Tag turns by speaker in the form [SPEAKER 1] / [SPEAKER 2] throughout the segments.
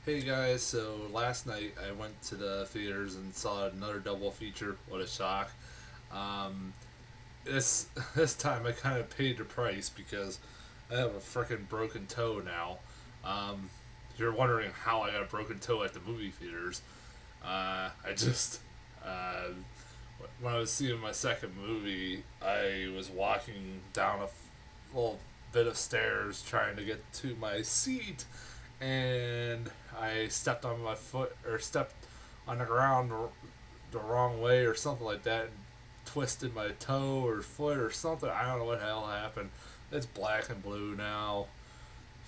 [SPEAKER 1] Hey guys, so last night I went to the theaters and saw another double feature. What a shock. Um, this time I kind of paid the price because I have a freaking broken toe now. If you're wondering how I got a broken toe at the movie theaters, I just, uh, when I was seeing my second movie, I was walking down little bit of stairs trying to get to my seat, and I stepped on my foot or stepped on the ground the wrong way or something like that, and twisted my toe or foot or something. I don't know what the hell happened. It's black and blue now.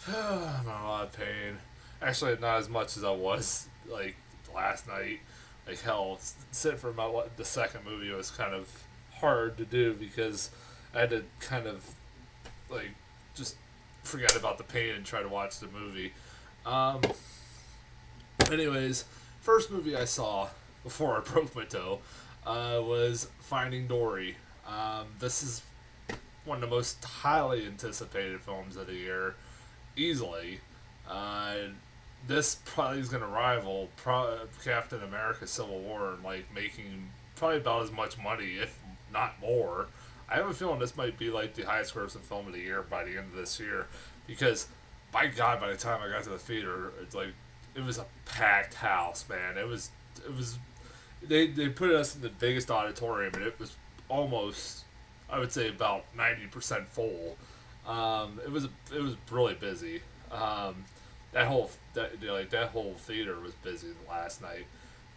[SPEAKER 1] I'm in a lot of pain. Actually, not as much as I was like last night. Like hell, sitting for the second movie was kind of hard to do because I had to kind of like just forget about the pain and try to watch the movie. Um, anyways, first movie I saw before I broke my toe was Finding Dory. This is one of the most highly anticipated films of the year, easily. Uh, this probably is going to rival Captain America: Civil War in like making probably about as much money, if not more. I have a feeling this might be like the highest grossing film of the year by the end of this year, because by God, by the time I got to the theater, it's like it was a packed house, man. It was they put us in the biggest auditorium, and it was almost, I would say, about 90% full. It was really busy. That whole theater was busy last night.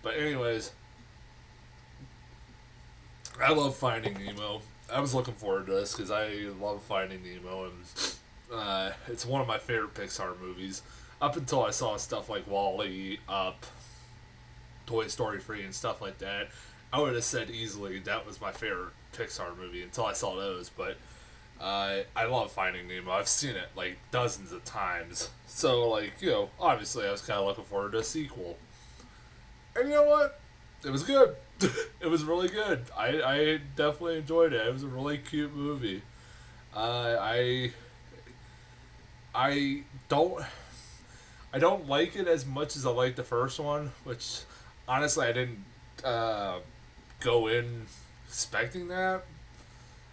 [SPEAKER 1] But anyways, I love Finding Nemo. I was looking forward to this because I love Finding Nemo, and it's one of my favorite Pixar movies. Up until I saw stuff like Wall-E, Up, Toy Story 3, and stuff like that, I would have said easily that was my favorite Pixar movie until I saw those. But I love Finding Nemo. I've seen it like dozens of times. So, like, obviously I was kind of looking forward to a sequel. And you know what? It was good. It was really good. I definitely enjoyed it. It was a really cute movie. I I don't I don't like it as much as I like the first one, which honestly I didn't uh, go in expecting that.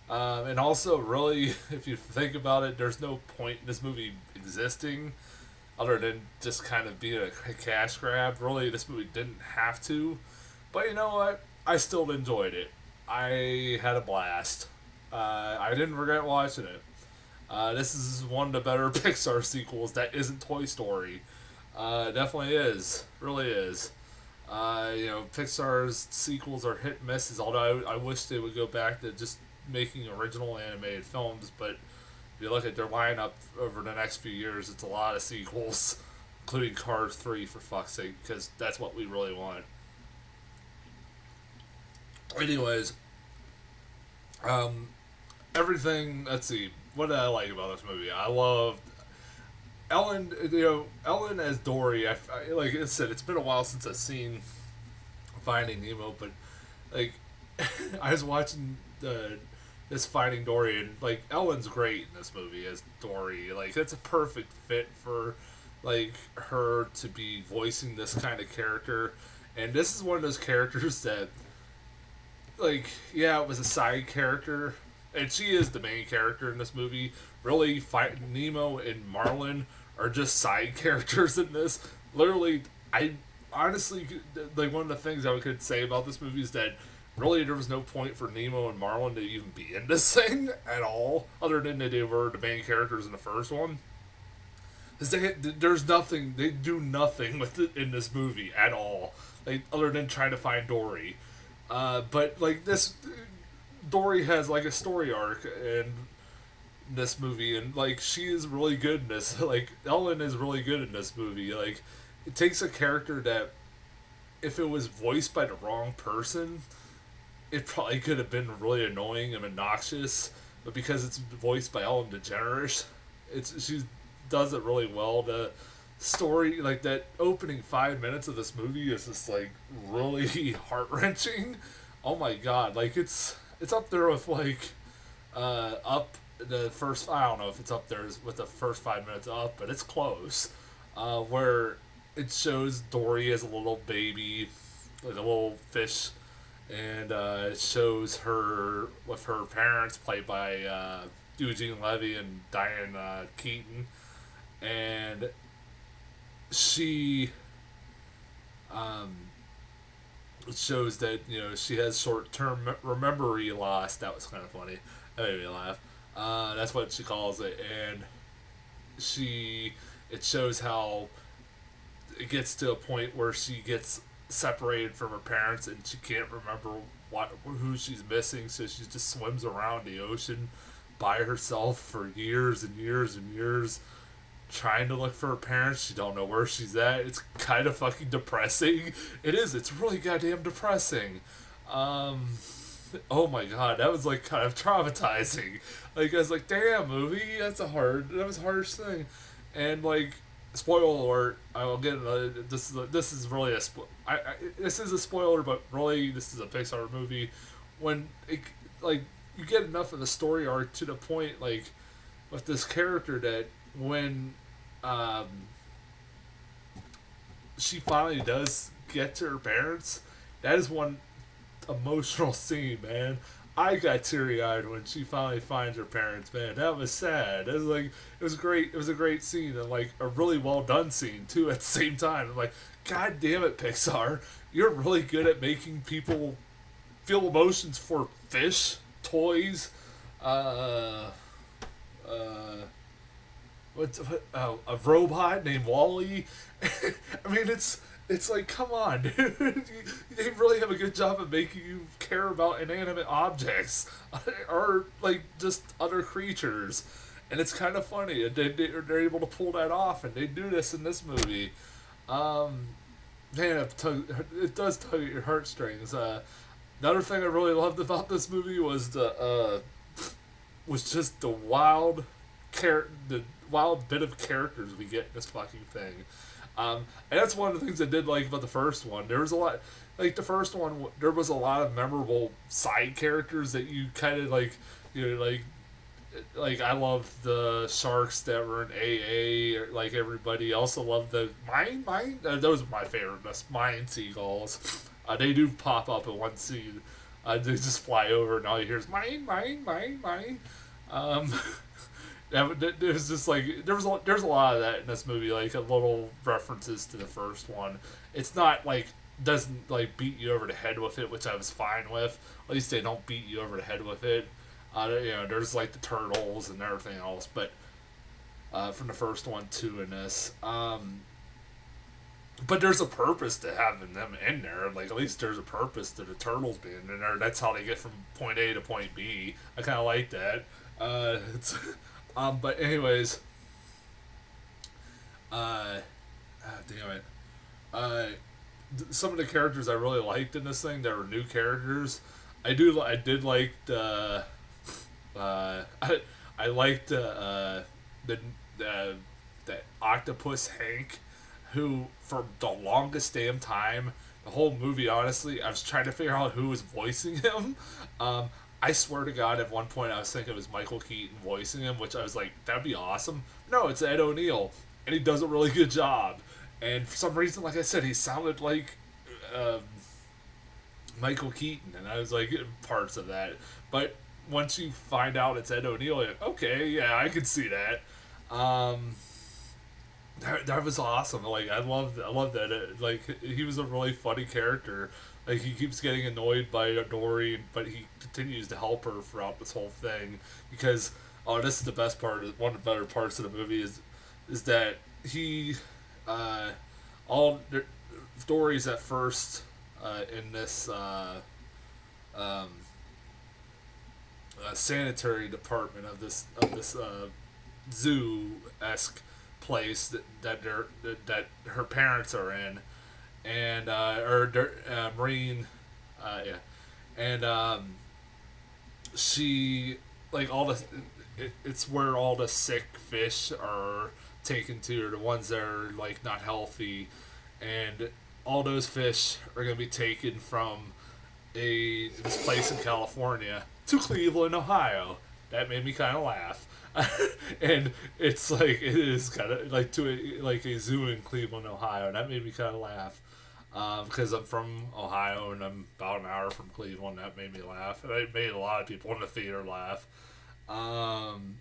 [SPEAKER 1] And also, really, if you think about it, there's no point in this movie existing other than just kind of being a cash grab. Really, this movie didn't have to. But you know what? I still enjoyed it. I had a blast. I didn't regret watching it. This is one of the better Pixar sequels that isn't Toy Story. Definitely is. Really is. Pixar's sequels are hit and misses, although I wish they would go back to just making original animated films, but if you look at their lineup over the next few years, it's a lot of sequels, including Cars 3, for fuck's sake, because that's what we really want. Anyways, um, everything, let's see, what did I like about this movie? I loved Ellen as Dory. Like I said, it's been a while since I've seen Finding Nemo, but like I was watching this Finding Dory, and like Ellen's great in this movie as Dory. Like it's a perfect fit for like her to be voicing this kind of character, and this is one of those characters that like yeah, it was a side character, and she is the main character in this movie. Really, Nemo and Marlin are just side characters in this. Literally, I honestly, like, one of the things I could say about this movie is that really there was no point for Nemo and Marlin to even be in this thing at all, other than they were the main characters in the first one. Because there's nothing, they do nothing with it in this movie at all, like other than trying to find Dory. But like this, Dory has like a story arc in this movie, and like she is really good in this. Like Ellen is really good in this movie. Like it takes a character that, if it was voiced by the wrong person, it probably could have been really annoying and obnoxious. But because it's voiced by Ellen DeGeneres, she does it really well. The story, like that opening 5 minutes of this movie, is just like really heart wrenching. Oh my god! Like it's up there with like up the first. I don't know if it's up there with the first 5 minutes up, but it's close. Where it shows Dory as a little baby, like a little fish, and it shows her with her parents, played by Eugene Levy and Diane Keaton, and she um, it shows that she has short-term memory loss. That was kind of funny. That made me laugh. That's what she calls it, and she it shows how it gets to a point where she gets separated from her parents and she can't remember who she's missing, so she just swims around the ocean by herself for years and years and years trying to look for her parents. She don't know where she's at. It's kind of fucking depressing. It is. It's really goddamn depressing. Um, oh my god, that was like kind of traumatizing. Like I was like, damn, movie, that was the hardest thing. And like, spoiler alert, I will get this is really this is a spoiler, but really this is a Pixar movie. When it, like you get enough of the story arc to the point like with this character that when um, she finally does get to her parents, that is one emotional scene, man. I got teary eyed when she finally finds her parents, man. That was sad. It was like it was great. It was a great scene and like a really well done scene too. At the same time, I'm like, God damn it, Pixar, you're really good at making people feel emotions for fish, toys, uh, uh, a robot named Wally. I mean, it's like, come on, dude. They really have a good job of making you care about inanimate objects or like just other creatures, and it's kind of funny. And they're able to pull that off, and they do this in this movie. Um, Man, it does tug at your heartstrings. Another thing I really loved about this movie was just the wild bit of characters we get in this fucking thing. And that's one of the things I did like about the first one. There was a lot, like the first one, there was a lot of memorable side characters that you kind of like I love the sharks that were in AA. Like everybody, I also love the mine. Those are my favorite, best mine seagulls. They do pop up in one scene. They just fly over, and all you hear is mine, mine, mine, mine. Um, there's just like there's a lot of that in this movie, like a little references to the first one. It's not like doesn't like beat you over the head with it, which I was fine with. At least they don't beat you over the head with it. There's like the turtles and everything else, but from the first one too in this. But there's a purpose to having them in there. Like at least there's a purpose to the turtles being in there. That's how they get from point A to point B. I kind of like that. It's, but anyways, damn it. Uh, some of the characters I really liked in this thing that were new characters. I did like the. I liked the octopus Hank, who for the longest damn time, the whole movie, honestly, I was trying to figure out who was voicing him. I swear to God, at one point I was thinking it was Michael Keaton voicing him, which I was like, that'd be awesome. No, it's Ed O'Neill, and he does a really good job. And for some reason, like I said, he sounded like um, Michael Keaton, and I was like parts of that. But once you find out it's Ed O'Neill, you're like, okay, yeah, I could see that. Um, that was awesome. Like I love that. Like he was a really funny character. Like he keeps getting annoyed by Dory, but he continues to help her throughout this whole thing because this is the best part. One of the better parts of the movie is that he uh, all Dory's at first in this um, sanitary department of this zoo esque place that her parents are in, and Marine, yeah, and she like all the it's where all the sick fish are taken to, or the ones that are like not healthy, and all those fish are gonna be taken from this place in California to Cleveland, Ohio. That made me kind of laugh. And it's like it is kind of like to a zoo in Cleveland, Ohio, and that made me kind of laugh because I'm from Ohio and I'm about an hour from Cleveland. That made me laugh, and it made a lot of people in the theater laugh. Um,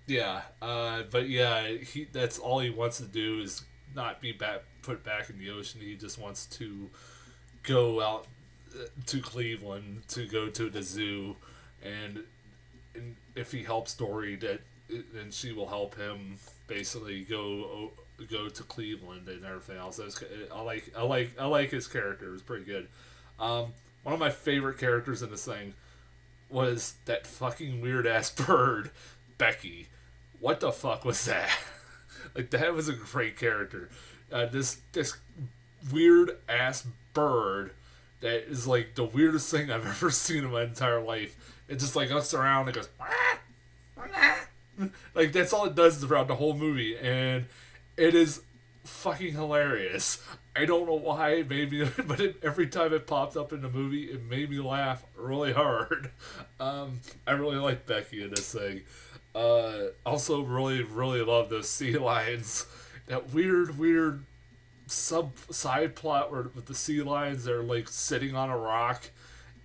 [SPEAKER 1] yeah, but yeah, that's all he wants to do is not be put back in the ocean. He just wants to go out to Cleveland to go to the zoo, and, and if he helps Dory, that then she will help him basically go to Cleveland and everything else. I like his character. It was pretty good. One of my favorite characters in this thing was that fucking weird ass bird, Becky. What the fuck was that? Like that was a great character. This weird ass bird that is like the weirdest thing I've ever seen in my entire life. It just like looks around and goes like that's all it does throughout the whole movie, and it is fucking hilarious. I don't know why it made me, but every time it popped up in the movie, it made me laugh really hard. I really like Becky in this thing. Also, really, really love those sea lions. That weird side plot where with the sea lions they're like sitting on a rock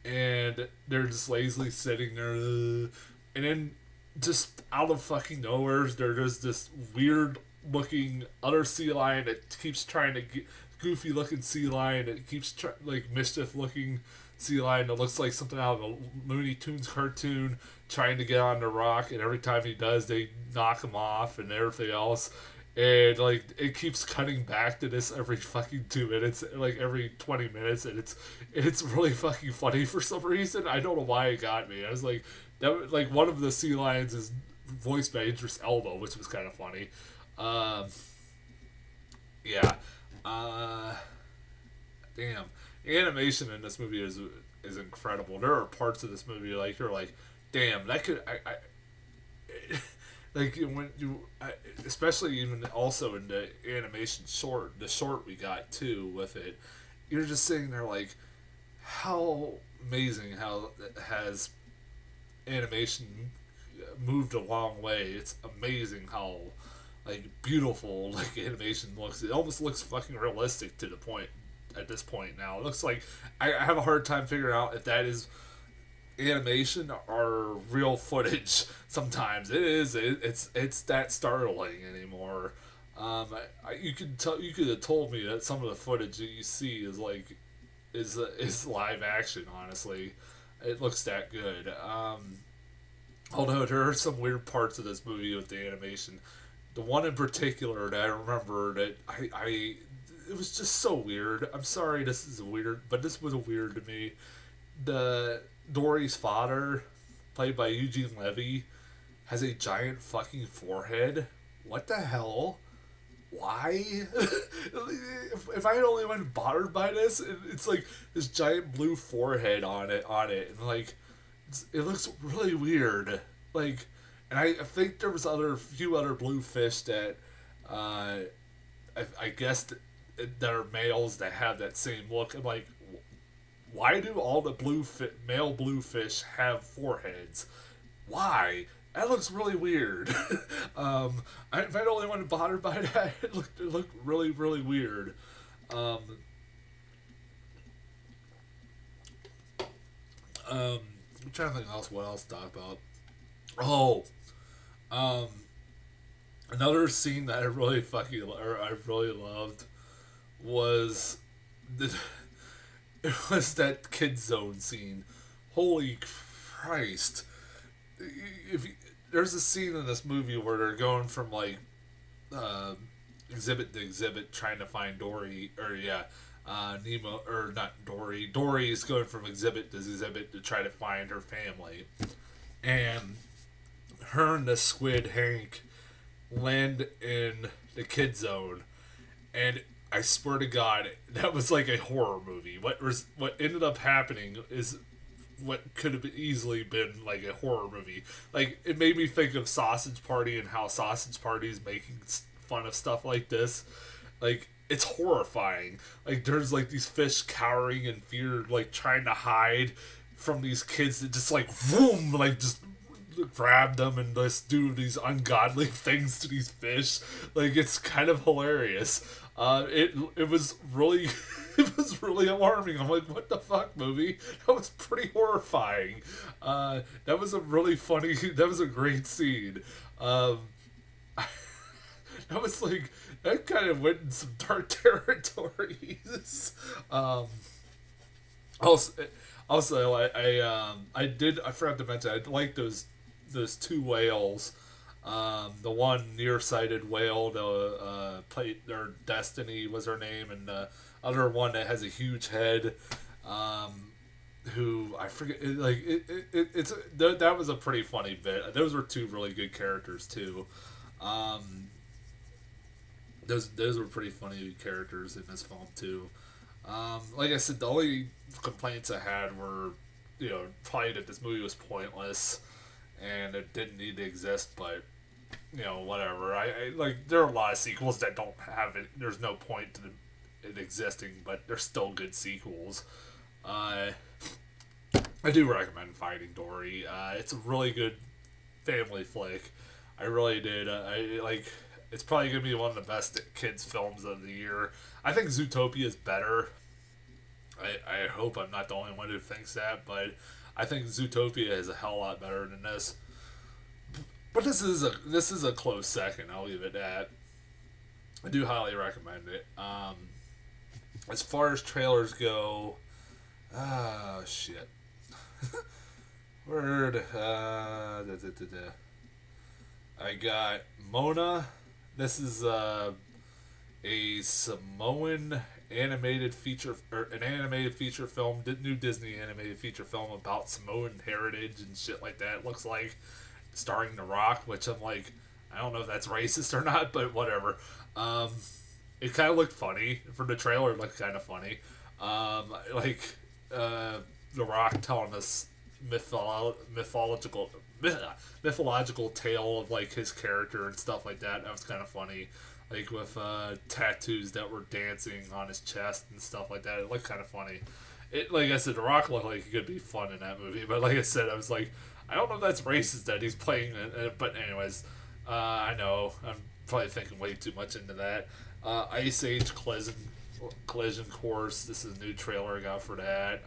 [SPEAKER 1] and they're just lazily sitting there, and then just out of fucking nowhere there's this weird looking other sea lion that keeps trying to get goofy looking sea lion that keeps like mischief looking sea lion that looks like something out of a Looney Tunes cartoon trying to get on the rock, and every time he does they knock him off and everything else, and like it keeps cutting back to this every fucking 2 minutes, like every 20 minutes, and it's really fucking funny for some reason. I don't know why it got me. I was like that, like one of the sea lions is voiced by Idris Elba, which was kind of funny. um yeah. uh Damn, the animation in this movie is incredible. There are parts of this movie like you're like, damn, that could I like when you, especially even also in the animation short, the short we got too with it, you're just sitting there like, how amazing how it has animation moved a long way. It's amazing how like beautiful like animation looks. It almost looks fucking realistic to the point at this point now. It looks like I have a hard time figuring out if that is animation or real footage. Sometimes it is. It's that startling anymore. You could have told me that some of the footage that you see is like is live action. Honestly, it looks that good. Although there are some weird parts of this movie with the animation. The one in particular that I remember that I it was just so weird. I'm sorry, this is weird, but this was weird to me. The Dory's father, played by Eugene Levy, has a giant fucking forehead. What the hell? Why? If I had only been bothered by this, it's like this giant blue forehead on it, and like it looks really weird. Like, and I think there was few other blue fish that, I guess that are males that have that same look. I'm like, why do all the male bluefish have foreheads? Why? That looks really weird. If I only wasn't bothered by that, it looked really, really weird. Um, I'm trying to think else what else to talk about. Oh, um, another scene that I really loved was the it was that kid zone scene. Holy Christ! If you, there's a scene in this movie where they're going from like uh, exhibit to exhibit trying to find Dory, or yeah, Nemo, or not Dory. Dory is going from exhibit to exhibit to try to find her family, and her and the squid Hank land in the kid zone, and I swear to God, that was like a horror movie. What ended up happening is what could have easily been like a horror movie. Like, it made me think of Sausage Party and how Sausage Party is making fun of stuff like this. Like, it's horrifying. Like, there's like these fish cowering in fear, like trying to hide from these kids that just like boom, like just grab them and just do these ungodly things to these fish. Like, it's kind of hilarious. It was really it was really alarming. I'm like, what the fuck, movie? That was pretty horrifying. That was a really funny. That was a great scene. Um, that was like that kind of went in some dark territories. Um, also, I forgot to mention I like those two whales. The one nearsighted whale, the or Destiny was her name, and the other one that has a huge head. Who I forget, that was a pretty funny bit. Those were two really good characters too. Um, those were pretty funny characters in this film too. Like I said, the only complaints I had were, probably that this movie was pointless and it didn't need to exist, but whatever. I like there are a lot of sequels that don't have it. There's no point to it existing, but they're still good sequels. Uh, I do recommend Finding Dory. It's a really good family flick. I really did. I like. It's probably gonna be one of the best kids films of the year. I think Zootopia is better. I hope I'm not the only one who thinks that, but I think Zootopia is a hell of a lot better than this. But this is a close second. I'll leave it at. I do highly recommend it. As far as trailers go, shit. Word. I got Mona. This is a Samoan animated feature, or an animated feature film, new Disney animated feature film about Samoan heritage and shit like that. It looks like starring The Rock, which I'm like, I don't know if that's racist or not, but whatever. It kind of looked funny from the trailer. It looked kind of funny. The Rock telling us mythological tale of like his character and stuff like that. That was kind of funny, like with tattoos that were dancing on his chest and stuff like that. It looked kind of funny. It, like I said, The Rock looked like he could be fun in that movie, but like I said, I was like, I don't know if that's racist that he's playing it, but anyways, I know I'm probably thinking way too much into that. Ice Age Collision Course. This is a new trailer I got for that.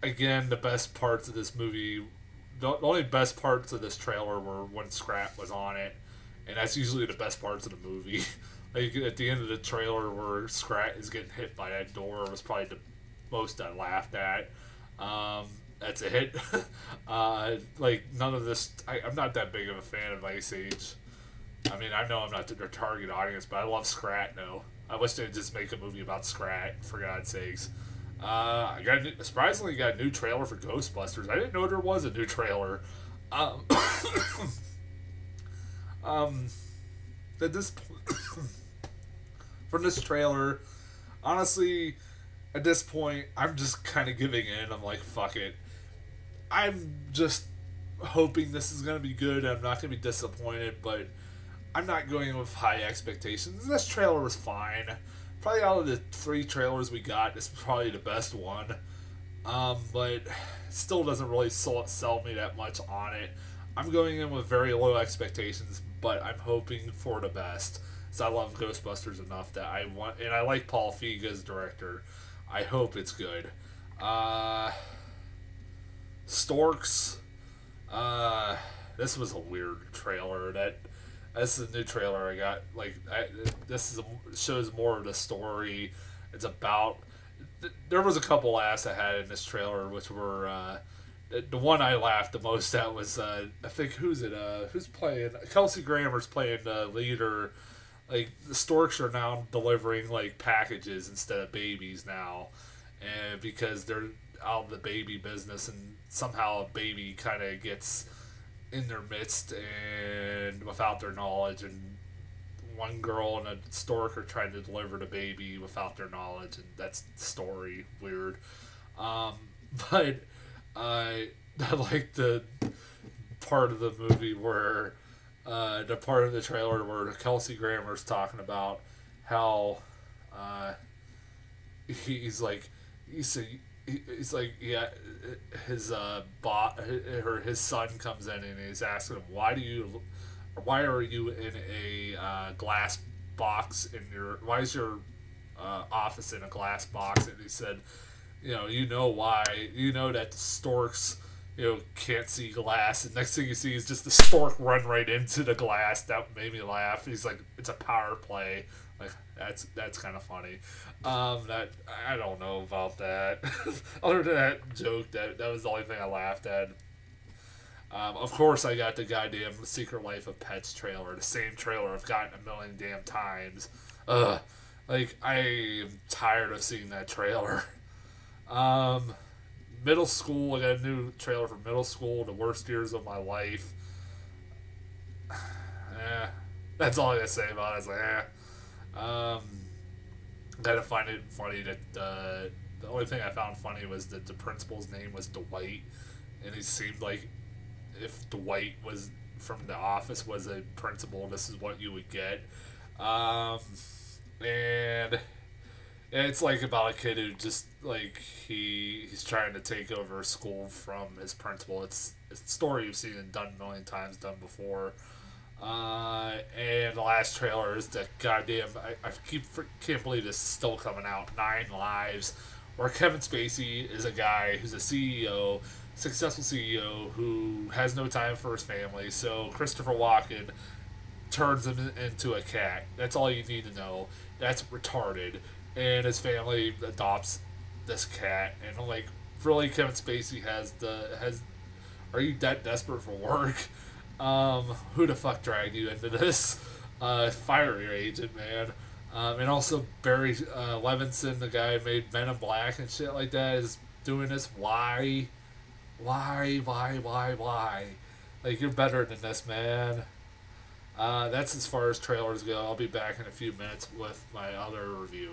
[SPEAKER 1] Again, the best parts of this movie, the only best parts of this trailer were when Scrat was on it, and that's usually the best parts of the movie. Like at the end of the trailer where Scrat is getting hit by that door was probably the most I laughed at. That's it. Like none of this. I'm not that big of a fan of Ice Age. I mean, I know I'm not their target audience, but I love Scrat though. I wish they'd just make a movie about Scrat, for God's sakes. Surprisingly got a new trailer for Ghostbusters. I didn't know there was a new trailer. Um, that this from this trailer, honestly, at this point, I'm just kind of giving in. I'm like, fuck it. I'm just hoping this is gonna be good. I'm not gonna be disappointed, but I'm not going with high expectations. This trailer was fine. Probably out of the 3 trailers we got, this is probably the best one. But it still doesn't really sell me that much on it. I'm going in with very low expectations, but I'm hoping for the best. So I love Ghostbusters enough that I want, and I like Paul Feig as director. I hope it's good. Storks. This was a weird trailer. This is a new trailer I got. This shows more of the story. It's about. There was a couple laughs I had in this trailer, which were the one I laughed the most at was I think who's playing Kelsey Grammer's playing the leader. Like the storks are now delivering like packages instead of babies now, and because they're out of the baby business, and somehow a baby kind of gets in their midst and without their knowledge, and one girl and a stork are trying to deliver the baby without their knowledge, and that's the story. Weird. But I like the part of the movie where the part of the trailer where Kelsey Grammer's talking about how he's like he said he's like, yeah, his or his son comes in and he's asking him, why are you in a glass box in your, why is your office in a glass box? And he said, you know why, that the storks, can't see glass. And next thing you see is just the stork run right into the glass. That made me laugh. He's like, it's a power play. Like, that's kind of funny. That I don't know about that. Other than that joke, that was the only thing I laughed at. Of course, I got the goddamn Secret Life of Pets trailer, the same trailer I've gotten a million damn times. Ugh, like I am tired of seeing that trailer. Um, Middle school, I got a new trailer for middle school, the worst years of my life. That's all I gotta say about it. It's like, Um, gotta find it funny that the only thing I found funny was that the principal's name was Dwight, and he seemed like if Dwight was from The Office was a principal, this is what you would get. Um, and it's like about a kid who just like he's trying to take over a school from his principal. It's a story you've seen and done a million times, done before. And the last trailer is the goddamn. I can't believe this is still coming out. 9 Lives, where Kevin Spacey is a guy who's a CEO, successful CEO who has no time for his family. So Christopher Walken turns him into a cat. That's all you need to know. That's retarded. And his family adopts this cat. And I'm like, really, Kevin Spacey has. Are you that desperate for work? Who the fuck dragged you into this? Fire your agent, man. And also Barry Levinson, the guy who made Men in Black and shit like that, is doing this. Why? Why? Like, you're better than this, man. That's as far as trailers go. I'll be back in a few minutes with my other review.